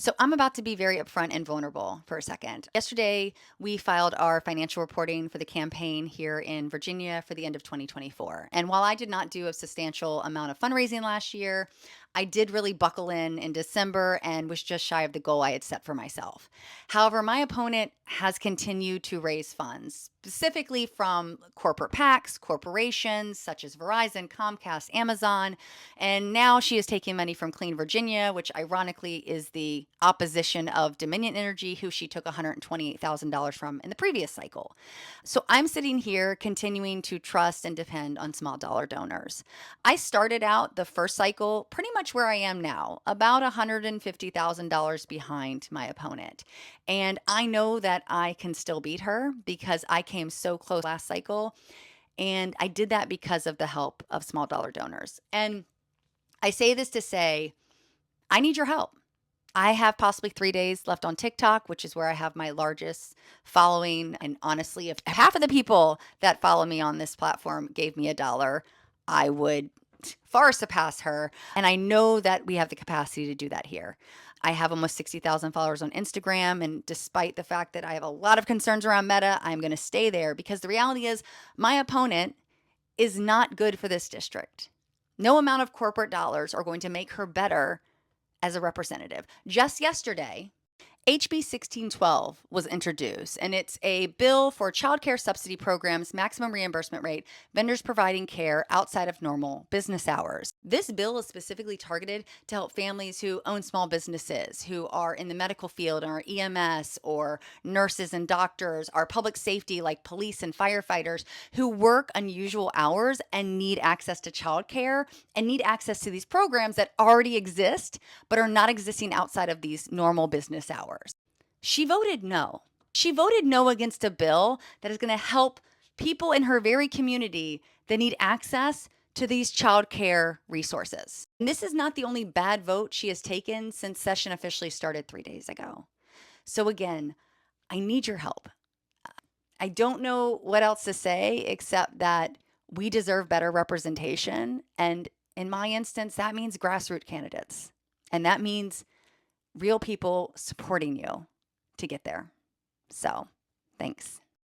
So I'm about to be very upfront and vulnerable for a second. Yesterday, we filed our financial reporting for the campaign here in Virginia for the end of 2024. And while I did not do a substantial amount of fundraising last year, I did really buckle in December and was just shy of the goal I had set for myself. However, my opponent has continued to raise funds, specifically from corporate PACs, corporations such as Verizon, Comcast, Amazon, and now she is taking money from Clean Virginia, which ironically is the opposition of Dominion Energy, who she took $128,000 from in the previous cycle. So I'm sitting here continuing to trust and depend on small dollar donors. I started out the first cycle pretty much where I am now, about $150,000 behind my opponent. And I know that I can still beat her because I came so close last cycle. And I did that because of the help of small dollar donors. And I say this to say, I need your help. I have possibly 3 days left on TikTok, which is where I have my largest following. And honestly, if half of the people that follow me on this platform gave me $1, I would far surpass her. And I know that we have the capacity to do that here. I have almost 60,000 followers on Instagram. And despite the fact that I have a lot of concerns around Meta, I'm going to stay there because the reality is my opponent is not good for this district. No amount of corporate dollars are going to make her better as a representative. Just yesterday, HB 1612 was introduced, and it's a bill for child care subsidy programs, maximum reimbursement rate, vendors providing care outside of normal business hours. This bill is specifically targeted to help families who own small businesses, who are in the medical field or EMS or nurses and doctors, or public safety like police and firefighters who work unusual hours and need access to child care and need access to these programs that already exist but are not existing outside of these normal business hours. She voted no. She voted no against a bill that is going to help people in her very community that need access to these child care resources. And this is not the only bad vote she has taken since session officially started 3 days ago. So again, I need your help. I don't know what else to say except that we deserve better representation. And in my instance, that means grassroots candidates. And that means real people supporting you to get there. So, thanks.